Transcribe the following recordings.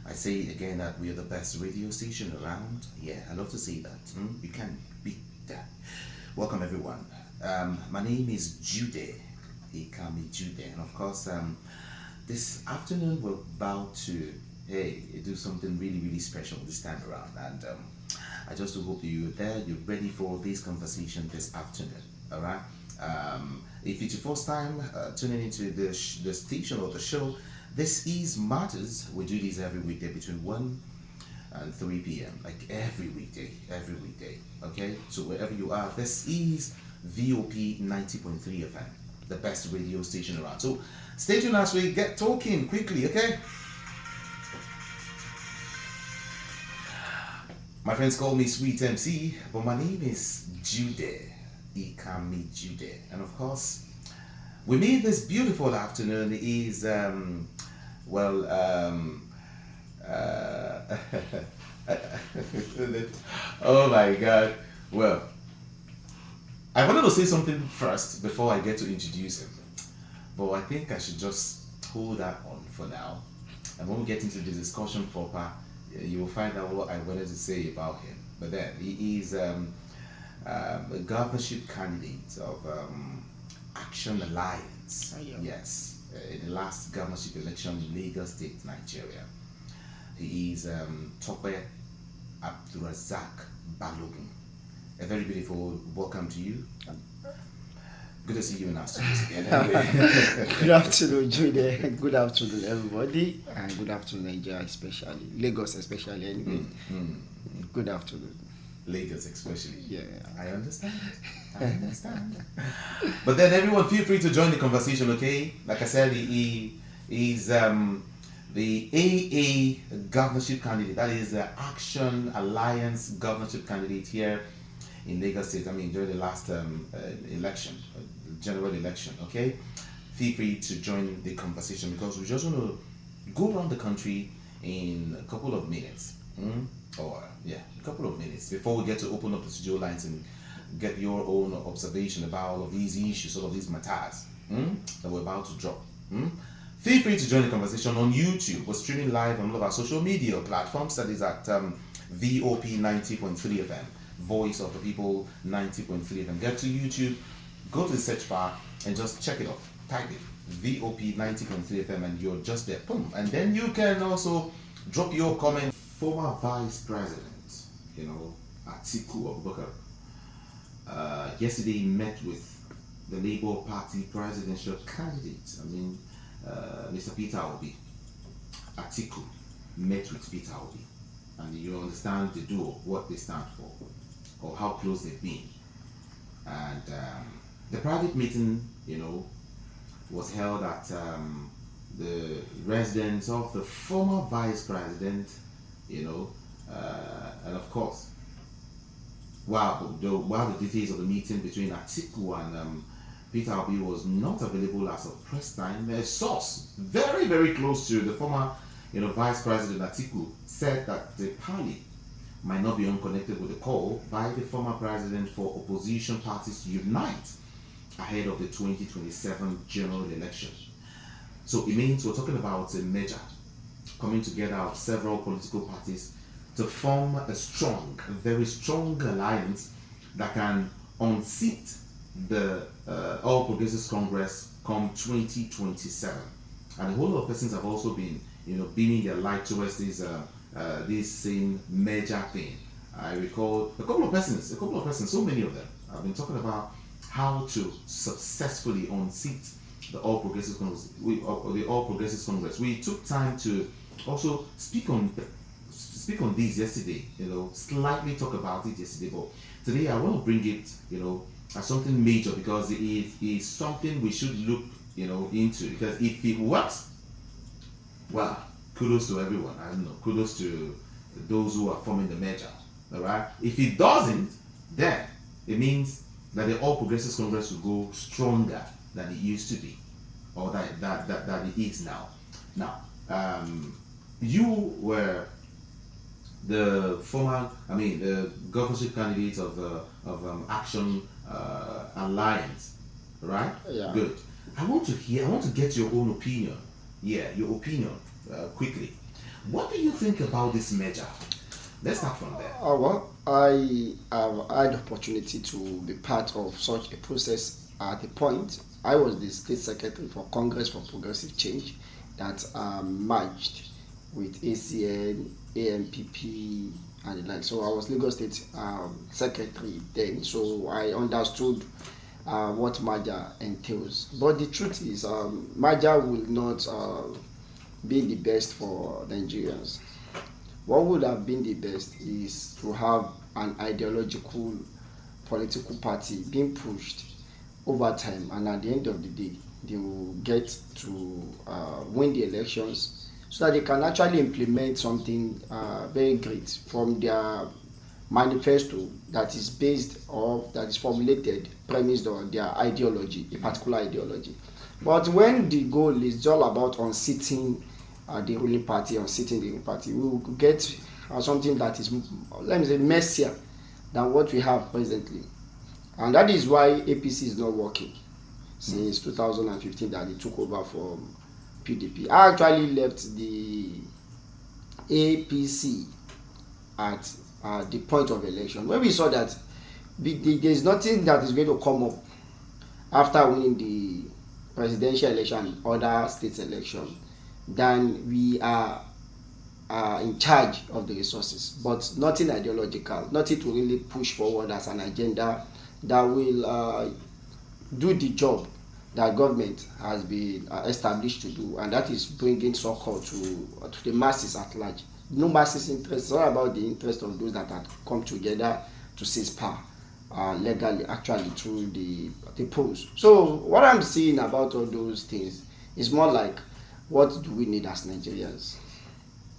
I say again that we are the best radio station around. Yeah, I love to say that. You can beat that. Welcome everyone. My name is Jude. He call me Jude, and of course, this afternoon we're about to do something really special this time around, and I just hope that you're there. You're ready for this conversation this afternoon. All right. If it's your first time tuning into the station or the show, this is Matters. We do this every weekday between 1 and 3 p.m. Like every weekday, every weekday. Okay? So wherever you are, this is VOP 90.3 FM, the best radio station around. So stay tuned as we get talking quickly, okay? My friends call me Sweet MC, but my name is Jude. Ikami Jude. And of course, we meet this beautiful afternoon is, well, uh, oh my God. Well, I wanted to say something first before I get to introduce him, but I think I should just hold that on for now. And when we get into the discussion proper, you will find out what I wanted to say about him. But then he is a governorship candidate of Action Alliance. Oh, yeah. Yes, in the last governorship election in Lagos State, Nigeria. He is Tope Abdurazak Balogun. A very beautiful welcome to you. Good to see you in our studios again. Anyway. Good afternoon, Jude. Good afternoon, everybody, and good afternoon, Nigeria, especially Lagos, especially. Anyway, good afternoon. Lagos, especially. Yeah, I understand. I understand. But then, everyone, feel free to join the conversation. Okay, like I said, he is the AA governorship candidate. That is the Action Alliance governorship candidate here in Lagos State. I mean, during the last election, general election. Okay, feel free to join the conversation because we just want to go around the country in a couple of minutes. A couple of minutes before we get to open up the studio lines and get your own observation about all of these issues, all of these matters that we're about to drop. Feel free to join the conversation on YouTube. We're streaming live on all of our social media platforms. That is at VOP 90.3 FM, Voice of the People 90.3 FM. Get to YouTube, go to the search bar, and just check it out. Type it VOP 90.3 FM, and you're just there. Boom. And then you can also drop your comment. Former Vice President, Atiku Abubakar, yesterday met with the Labour Party presidential candidate. Mr. Peter Obi. Atiku met with Peter Obi, and you understand the duo, what they stand for, or how close they've been. And the private meeting, was held at the residence of the former Vice President. And of course, while the details of the meeting between Atiku and Peter Obi was not available as of press time, a source very close to the former, Vice President Atiku said that the party might not be unconnected with the call by the former president for opposition parties to unite ahead of the 2027 general election. So it means we're talking about a merger coming together of several political parties to form a very strong alliance that can unseat the All Progressives Congress come 2027. And a whole lot of persons have also been, beaming their light towards this same merger thing. I recall a couple of persons, so many of them have been talking about how to successfully unseat the All Progressives Congress. We took time to also speak on this yesterday, slightly talk about it yesterday, but today I want to bring it, as something major because it is something we should look, into, because if it works, well, kudos to everyone. I don't know, kudos to those who are forming the merger. All right. If it doesn't, then it means that the All Progressives Congress will go stronger than it used to be, or that it is now. Now, you were the governorship candidate of Action Alliance, right? Yeah. Good. I want to get your own opinion. Yeah, your opinion quickly. What do you think about this merger? Let's start from there. Well, I have had opportunity to be part of such a process at a point. I was the state secretary for Congress for Progressive Change that merged with ACN, AMPP, and the like. So I was Lagos State secretary then. So I understood what merger entails. But the truth is, merger will not be the best for Nigerians. What would have been the best is to have an ideological political party being pushed over time, and at the end of the day, they will get to win the elections so that they can actually implement something very great from their manifesto that is based or that is formulated premised on their ideology, a particular ideology. But when the goal is all about unseating the ruling party, unseating the ruling party, we will get something that is, let me say, messier than what we have presently. And that is why APC is not working since 2015 that they took over from PDP. I actually left the APC at the point of election when we saw that there is nothing that is going to come up after winning the presidential election and other states election, then we are in charge of the resources, but nothing ideological, nothing to really push forward as an agenda that will do the job that government has been established to do, and that is bringing succor to the masses at large. No masses interest. It's all about the interest of those that have come together to seize power legally, actually through the polls. So what I'm seeing about all those things is more like, what do we need as Nigerians?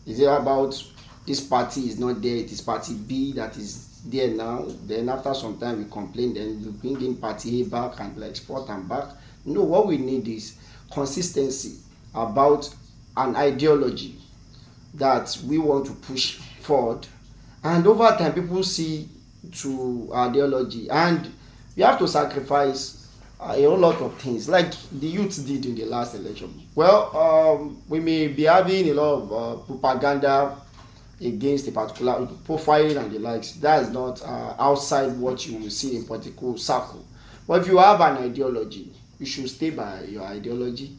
Is it about this party is not there, it is party B that is there now, then after some time we complain, then we bring in party A back and like forth and back? No, what we need is consistency about an ideology that we want to push forward, and over time people see to ideology, and we have to sacrifice a whole lot of things like the youth did in the last election. Well, we may be having a lot of propaganda against a particular profile and the likes. That is not outside what you will see in political circle. But if you have an ideology, you should stay by your ideology.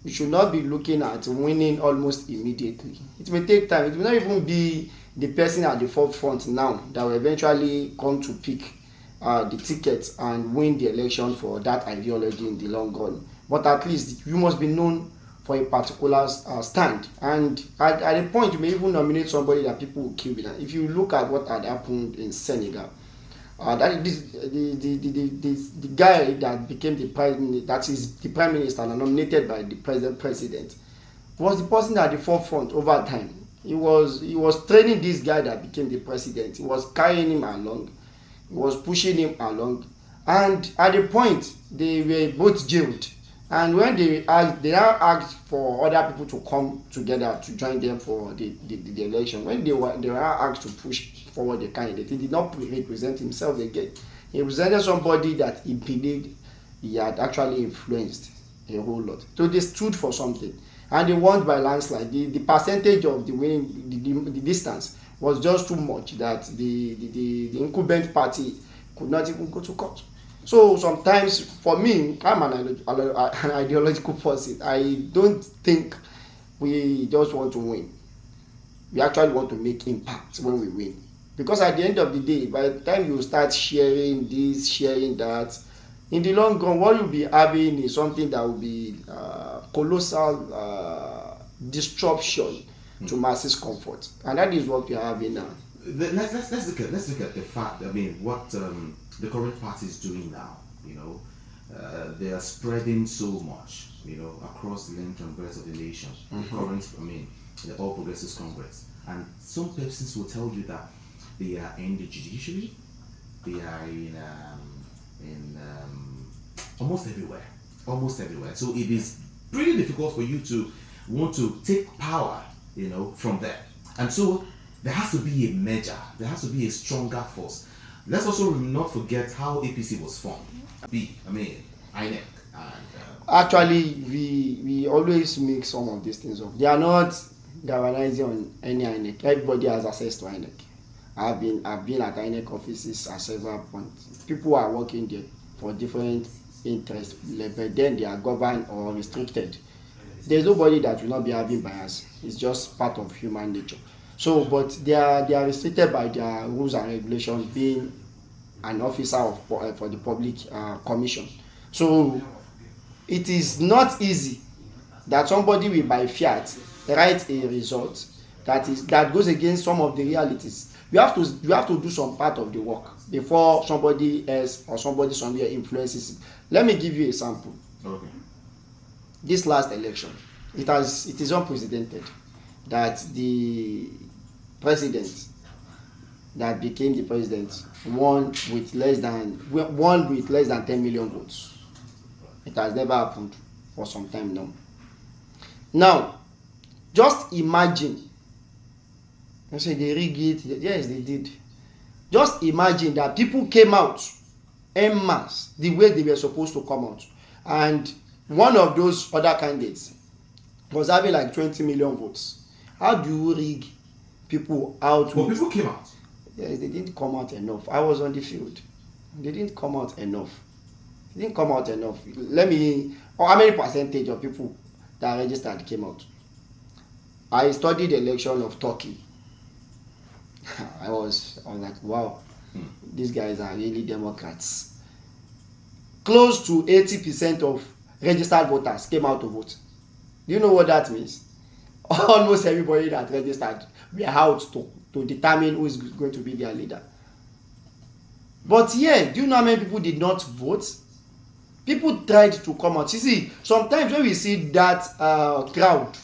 You should not be looking at winning almost immediately. It may take time. It will not even be the person at the forefront now that will eventually come to pick the ticket and win the election for that ideology in the long run. But at least you must be known for a particular stand. And at a point, you may even nominate somebody that people will kill with. If you look at what had happened in Senegal, that is the guy that became the prime, that is the prime minister and nominated by the president, was the person at the forefront over time. He was training this guy that became the president. He was carrying him along. He was pushing him along, and at a point they were both jailed. And when they now asked for other people to come together to join them for the election. When they were asked to push forward the candidate, he did not represent himself again. He represented somebody that he believed he had actually influenced a whole lot. So they stood for something, and they won by landslide. The percentage of the winning, the distance was just too much that the incumbent party could not even go to court. So sometimes, for me, I'm an ideological person. I don't think we just want to win. We actually want to make impact when we win. Because at the end of the day, by the time you start sharing this, sharing that, in the long run, what you'll be having is something that will be colossal disruption to masses' comfort. And that is what we are having now. Let's look at the fact. I mean, what the current party is doing now. They are spreading so much. Across the length and breadth of the nation. The current, the All Progressives Congress, and some persons will tell you that they are in the judiciary. They are in almost everywhere. So it is pretty difficult for you to want to take power, from there. And so there has to be a measure. There has to be a stronger force. Let's also not forget how APC was formed. INEC. And, Actually, we always mix some of these things up. They are not galvanizing on any INEC. Everybody has access to INEC. I've been at INEC offices at several points. People are working there for different interest level, then they are governed or restricted. There's nobody that will not be having bias. It's just part of human nature. So, but they are restricted by their rules and regulations, being an officer for the public commission. So it is not easy that somebody will by fiat write a result that goes against some of the realities. You have to do some part of the work before somebody else or somebody somewhere influences it. Let me give you a sample. Okay. This last election, it is unprecedented that the president that became the president won with less than 10 million votes. It has never happened for some time now. Now, just imagine. I say they rig it. Yes, they did. Just imagine that people came out en masse the way they were supposed to come out, and one of those other candidates was having like 20 million votes. How do you rig people out? But people came out. Yes, they didn't come out enough. I was on the field. They didn't come out enough. Let me. How many percentage of people that registered came out? I studied the election of Turkey. I was like, wow, these guys are really Democrats. Close to 80% of registered voters came out to vote. Do you know what that means? Almost everybody that registered were out to determine who is going to be their leader. But yeah, do you know how many people did not vote? People tried to come out. You see, sometimes when we see that crowd,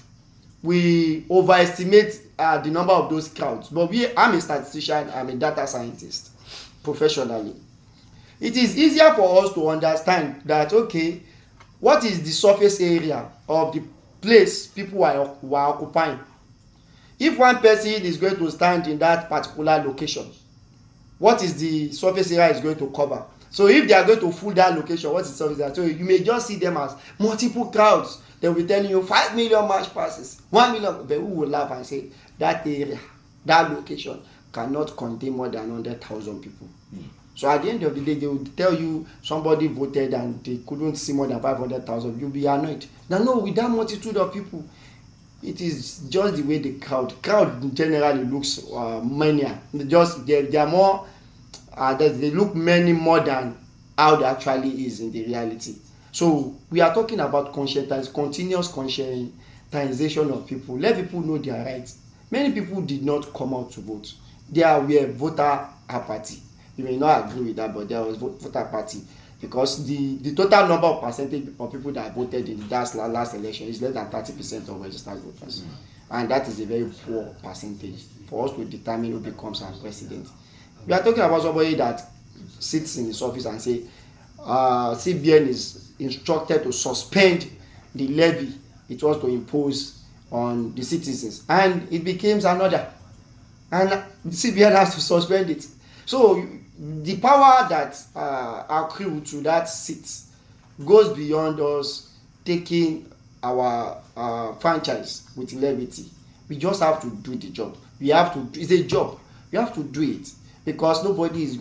we overestimate the number of those crowds. But I'm a statistician, I'm a data scientist professionally. It is easier for us to understand that, okay, what is the surface area of the place people were occupying. If one person is going to stand in that particular location, what is the surface area is going to cover? So if they are going to fill that location, what is the surface area? So you may just see them as multiple crowds. They will be telling you 5 million march passes, 1 million. But who will laugh and say that area, that location cannot contain more than 100,000 people. So at the end of the day, they will tell you somebody voted and they couldn't see more than 500,000. You'll be annoyed. Now, no, with that multitude of people, it is just the way the crowd generally looks many. They are more. They look many more than how they actually is in the reality. So we are talking about continuous conscientization of people. Let people know their rights. Many people did not come out to vote. There were voter apathy. You may not agree with that, but there was voter apathy because the total number of percentage of people that voted in that last election is less than 30% of registered voters. And that is a very poor percentage for us to determine who becomes our president. We are talking about somebody that sits in his office and say CBN is instructed to suspend the levy it was to impose on the citizens, and it becomes another, and the CBN has to suspend it. So the power that accrue to that seat goes beyond us taking our franchise with levity. We just have to do the job. It's a job. We have to do it because nobody is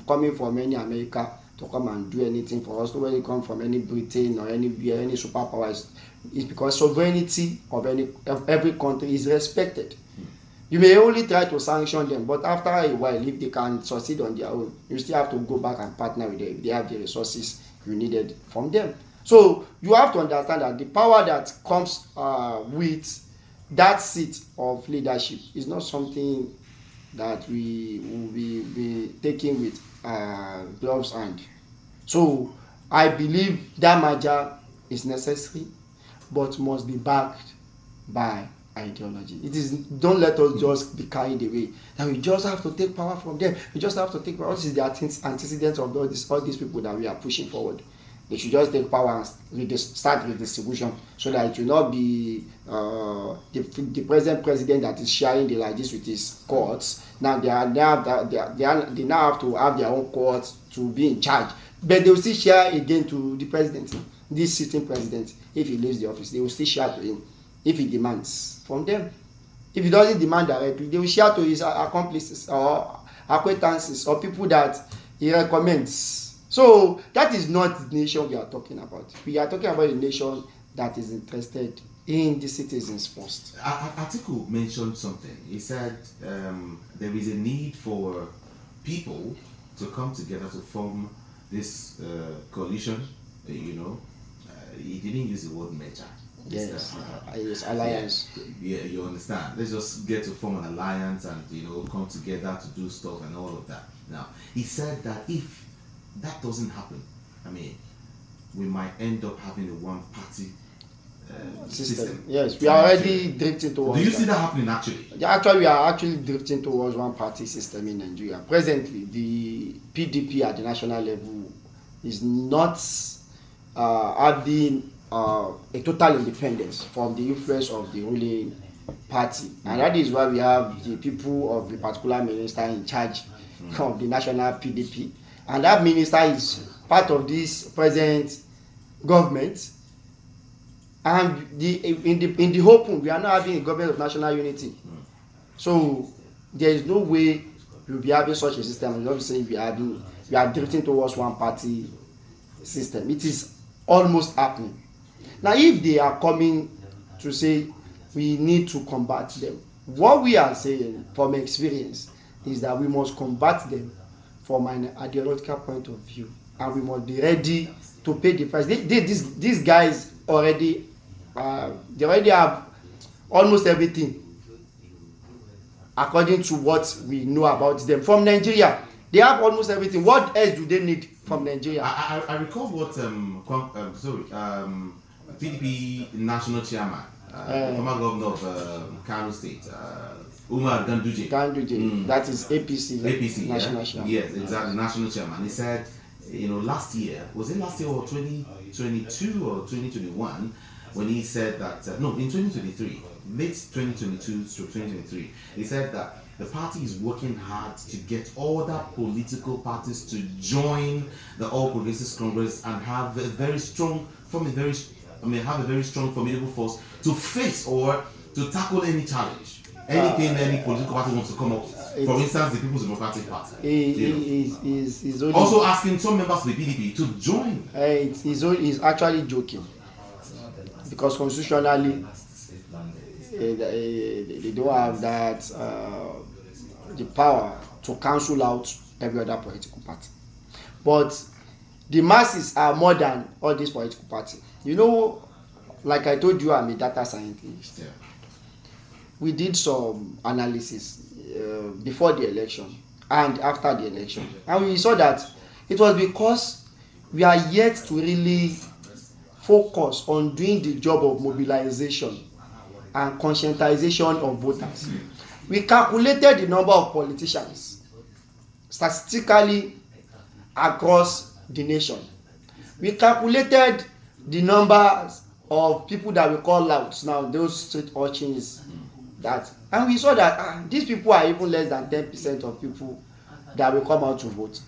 coming from any America to come and do anything for us. Nobody come from any Britain or any superpowers. It's because sovereignty of every country is respected. You may only try to sanction them, but after a while, if they can succeed on their own, you still have to go back and partner with them if they have the resources you needed from them. So you have to understand that the power that comes with that seat of leadership is not something that we will be taking with gloves and. So I believe that merger is necessary, but must be backed by ideology. Don't let us just be carried away that we just have to take power from them. We just have to take power. This is the antecedents of all these people that we are pushing forward. They should just take power and start redistribution so that it will not be the present president that is sharing the largesse with his courts. Now they now have to have their own courts to be in charge, but they will still share again to the president, this sitting president. If he leaves the office, they will still share to him if he demands from them. If he doesn't demand directly, they will share to his accomplices or acquaintances or people that he recommends. So that is not the nation we are talking about. We are talking about a nation that is interested in the citizens first. Atiku mentioned something. He said there is a need for people to come together to form this coalition. He didn't use the word merger. Yes, yes, alliance. Yeah, you understand. Let's just get to form an alliance and come together to do stuff and all of that. Now, he said that if that doesn't happen, I mean, we might end up having a one-party system. Yes, we are already drifting towards. Do you see that happening actually? Yeah, actually, we are actually drifting towards one-party system in Nigeria. Presently, the PDP at the national level is not having a total independence from the influence of the ruling party, and that is why we have the people of the particular minister in charge of the national PDP, and that minister is part of this present government. And in the open, we are not having a government of national unity. So there is no way we will be having such a system. I'm not saying we are drifting towards one party system. It is almost happening. Now, if they are coming to say we need to combat them, what we are saying from experience is that we must combat them from an ideological point of view, and we must be ready to pay the price. These guys already they already have almost everything according to what we know about them from Nigeria. They have almost everything. What else do they need from Nigeria? I recall what PDP national chairman, the former governor of Kano State, Umar Ganduje. That is APC national chairman. Yes, exactly, national chairman. He said, last year, was it last year or 2022 or 2021, when he said that, no, in 2023, late 2022 to 2023, he said that the party is working hard to get other political parties to join the All Progressives Congress and have a very strong, formidable force to face or to tackle any challenge. Anything any political party wants to come up with. For instance, the People's Democratic Party. Also asking some members of the PDP to join. He's actually joking. Because constitutionally, they don't have that the power to cancel out every other political party. But the masses are more than all these political parties. Like I told you, I'm a data scientist. Yeah. We did some analysis before the election and after the election, and we saw that it was because we are yet to really focus on doing the job of mobilization and conscientization of voters. We calculated the number of politicians statistically across the nation. We calculated the numbers of people that we call louts, now those street urchins, and we saw that these people are even less than 10% of people that will come out to vote.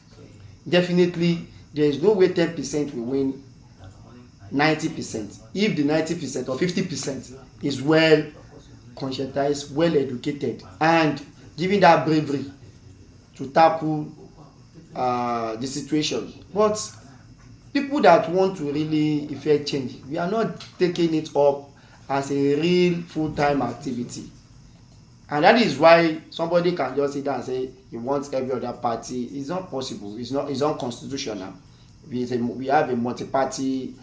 Definitely, there is no way 10% will win 90%. If the 90% or 50% is well conscientized, well educated, and giving that bravery to tackle the situation. But people that want to really effect change, we are not taking it up as a real full-time activity. And that is why somebody can just sit down and say he wants every other party. It's not possible. It's unconstitutional. We have a multi-party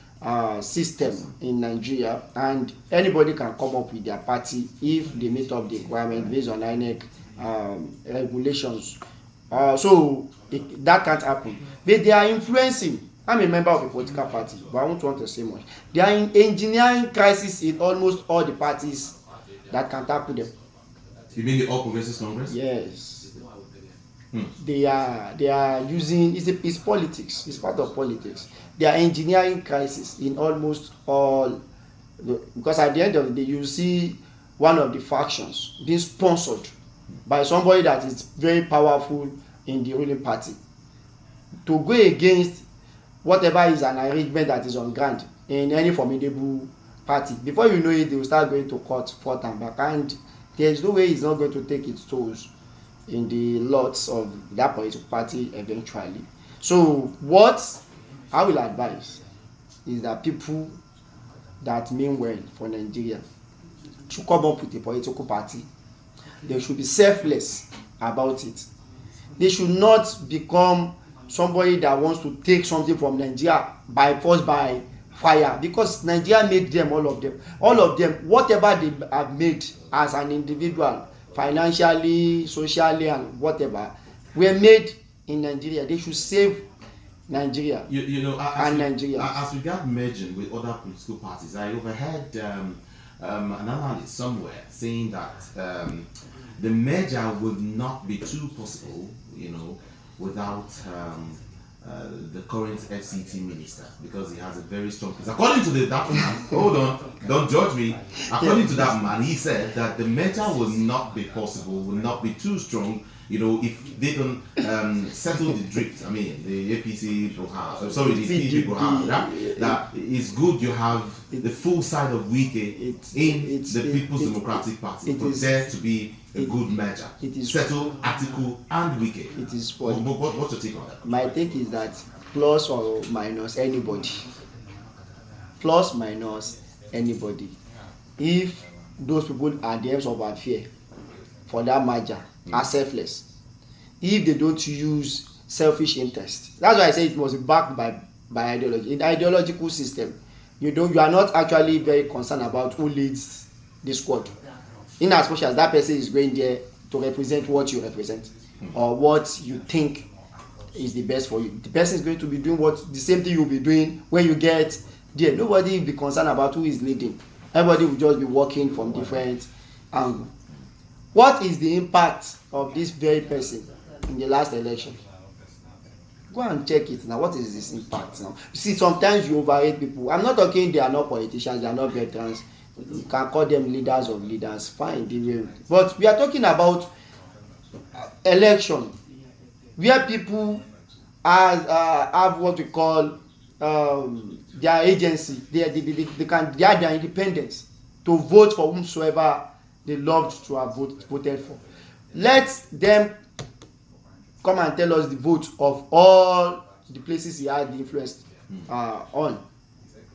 system in Nigeria, and anybody can come up with their party if they meet up the requirement based on INEC regulations. So that can't happen. But they are influencing. I'm a member of a political party, but I won't want to say much. They are engineering crisis in almost all the parties that can tackle them. You mean the All Progressives Congress? Yes. They are using it's politics. It's part of politics. They are engineering crisis in almost all, because at the end of the day you see one of the factions being sponsored by somebody that is very powerful in the ruling party to go against whatever is an arrangement that is on ground in any formidable party. Before you know it, they will start going to court forth and back, and There is no way it's not going to take its toll in the lots of that political party eventually. So what I will advise is that people that mean well for Nigeria should come up with a political party. They should be selfless about it. They should not become somebody that wants to take something from Nigeria by force, by fire, because Nigeria made them, all of them, whatever they have made as an individual, financially, socially, and whatever, were made in Nigeria. They should save Nigeria. You know, and Nigeria. As regard merging with other political parties, I overheard an analyst somewhere saying that the merger would not be too possible, you know, without the current FCT minister, because he has a very strong case. According to that man, hold on, don't judge me. According to that man, he said that the merger will not be possible, will not be too strong, you know, if they don't settle the drift. I mean, the APC Buhari, sorry, the PDP Buhari, that it's good you have the full side of Wike in the People's Democratic Party for there to be a good merger. Settle Atiku and Wike. It is for what's your take on that? My take is that plus or minus anybody, plus minus anybody, if those people are the ends of our fear for that merger are selfless, if they don't use selfish interest, that's why I say it must be backed by ideology. In the ideological system, you are not actually very concerned about who leads the squad, in as much as that person is going there to represent what you represent or what you think is the best for you. The person is going to be doing the same thing you'll be doing when you get there. Nobody will be concerned about who is leading. Everybody will just be working from different angles. What is the impact of this very person in the last election? Go and check it now. What is this impact now? You see, sometimes you overrate people. I'm not talking they are not politicians, they are not veterans. You can call them leaders of leaders, fine, they will. But we are talking about election where people have what we call their agency. They have their independence to vote for whomsoever they loved to have voted for. Let them come and tell us the vote of all the places he had the influence on.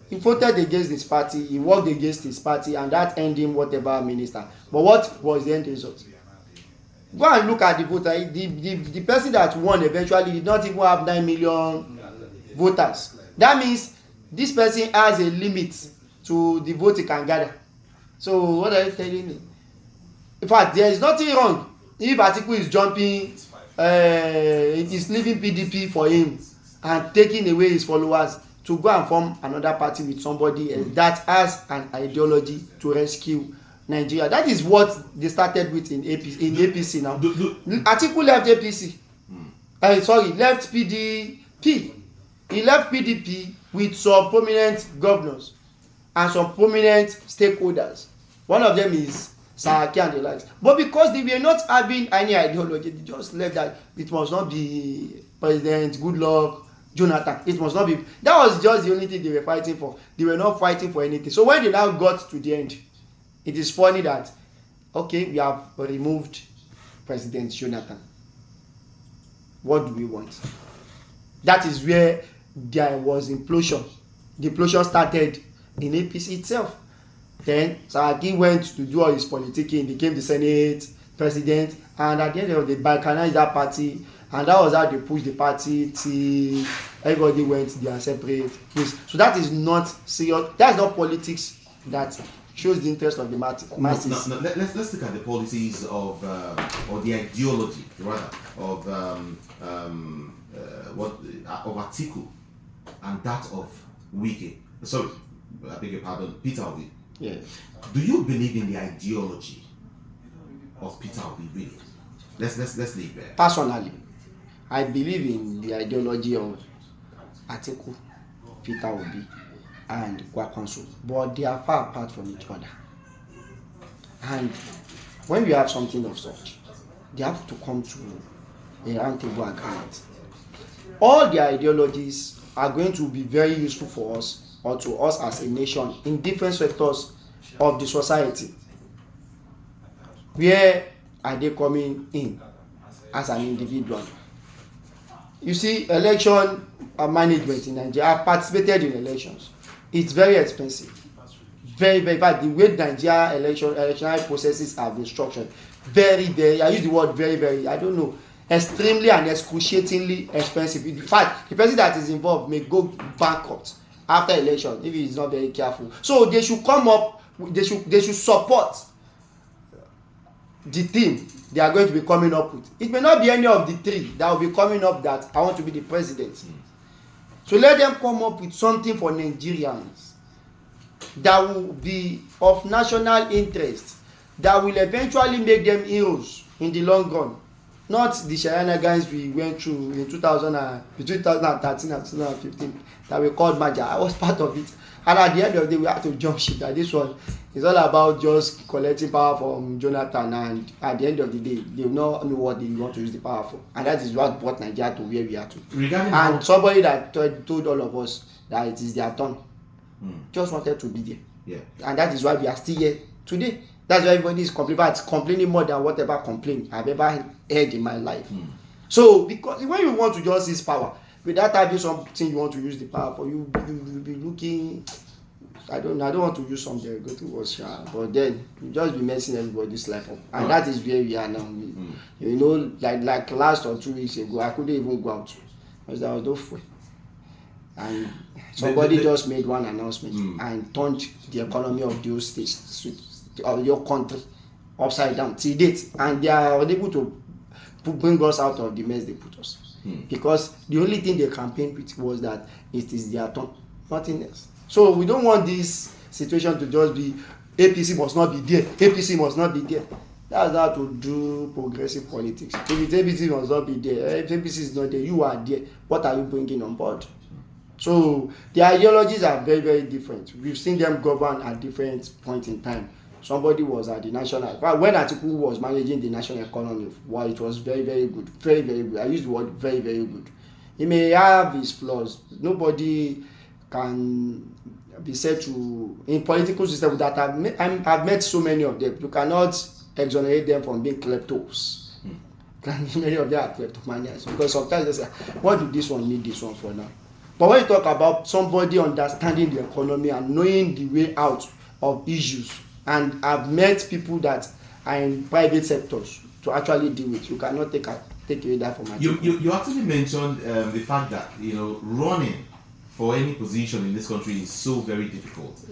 He voted against his party, he worked against his party, and that earned him whatever minister. But what was the end result? Go and look at the voter. The person that won eventually did not even have 9 million voters. That means this person has a limit to the vote he can gather. So what are you telling me? In fact, there is nothing wrong if Atiku is jumping, it is leaving PDP for him and taking away his followers to go and form another party with somebody else that has an ideology to rescue Nigeria. That is what they started with in APC now. Atiku left APC. Left PDP. He left PDP with some prominent governors and some prominent stakeholders. One of them is Saraki and the likes. But because they were not having any ideology, they just left that it must not be President Goodluck Jonathan. It must not be. That was just the only thing they were fighting for. They were not fighting for anything. So when they now got to the end, it is funny that, okay, we have removed President Jonathan. What do we want? That is where there was implosion. The implosion started in APC itself. Then Saraki went to do all his politicking, became the Senate president, and at the end of the day, balkanized that party, and that was how they pushed the party till everybody went their separate ways. So that is not serious. That's not politics that shows the interest of the masses. No, let's look at the policies of or the ideology rather of Atiku and that of Wike. Sorry, I beg your pardon, Peter Obi. Yeah. Do you believe in the ideology of Peter Obi really? Let's leave there. Personally, I believe in the ideology of Atiku, Peter Obi, and Kwankwaso, but they are far apart from each other. And when we have something of such, they have to come to a roundtable agreement. All the ideologies are going to be very useful for us or to us as a nation in different sectors of the society. where are they coming in as an individual? You see, election management in Nigeria, I've participated in elections. It's very expensive. Very, very bad. The way Nigeria electoral processes have been structured, very, very, I use the word very, very, I don't know, extremely and excruciatingly expensive. In fact, the person that is involved may go bankrupt after election if he is not very careful. So they should come up, they should support the team they are going to be coming up with. It may not be any of the three that will be coming up that I want to be the president. So let them come up with something for Nigerians that will be of national interest, that will eventually make them heroes in the long run. Not the shenanigans we went through in between 2013 and 2015 that we called Maja. I was part of it. And at the end of the day, we had to jump ship. That this one is all about just collecting power from Jonathan. And at the end of the day, they will not know what they want to use the power for. And that is what brought Nigeria to where we are to. And somebody that told all of us that it is their turn just wanted to be there. Yeah. And that is why we are still here today. That's why everybody is complaining more than whatever complaint I've ever heard in my life. So, because when you want to just seize power, without having something you want to use the power for, you be looking. I don't want to use some derogatory words, but then you just be messing everybody's life up, and that is where we are now. You know, like last or 2 weeks ago, I couldn't even go out because there was no fuel, and somebody just made one announcement and turned the economy of those states, of your country, upside down till date, and they are unable to bring us out of the mess they put us. Because the only thing they campaigned with was that it is their turn, nothing else. So we don't want this situation to just be APC must not be there, APC must not be there. That's how to do progressive politics. If it's APC must not be there, if APC is not there, you are there. What are you bringing on board? So the ideologies are very, very different. We've seen them govern at different points in time. Somebody was at the national, when Atiku was managing the national economy, well, it was very, very good. Very, very good. I use the word very, very good. He may have his flaws. Nobody can be said to, in political system that I've met so many of them. You cannot exonerate them from being kleptos. Many of them are kleptomaniacs. Because sometimes they say, what do this one need this one for now? But when you talk about somebody understanding the economy and knowing the way out of issues, and I've met people that are in private sectors to actually deal with. You cannot take away that from my You actually mentioned the fact that running for any position in this country is so very difficult.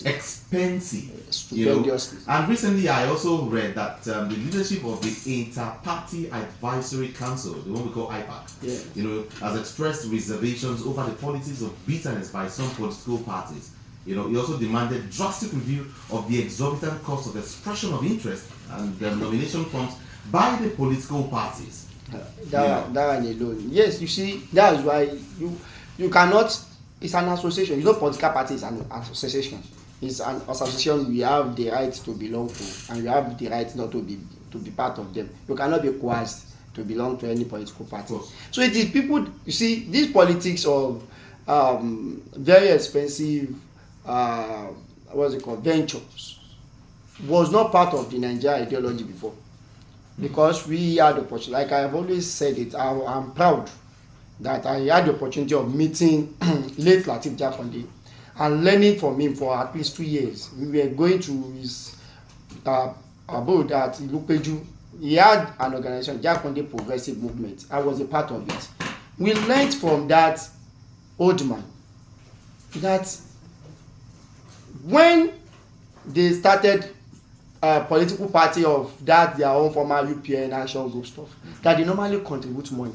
Expensive. And recently I also read that the leadership of the Inter-Party Advisory Council, the one we call IPAC, has expressed reservations over the politics of bitterness by some political parties. He also demanded drastic review of the exorbitant cost of expression of interest and nomination forms by the political parties. That alone. Yes, you see, that's why you cannot. It's an association. Political party is an association. It's an association we have the right to belong to, and we have the right not to be part of them. You cannot be coerced to belong to any political party. So it is people. You see, this politics of very expensive. Ventures was not part of the Nigeria ideology before, because we had the opportunity. Like I have always said it, I'm proud that I had the opportunity of meeting late Lateef Jakonde and learning from him for at least 2 years. We were going to his abode at Ilupeju. He had an organization, Jakonde Progressive Movement. I was a part of it. We learned from that old man that when they started a political party of that their own former UPN action group stuff, that they normally contribute money.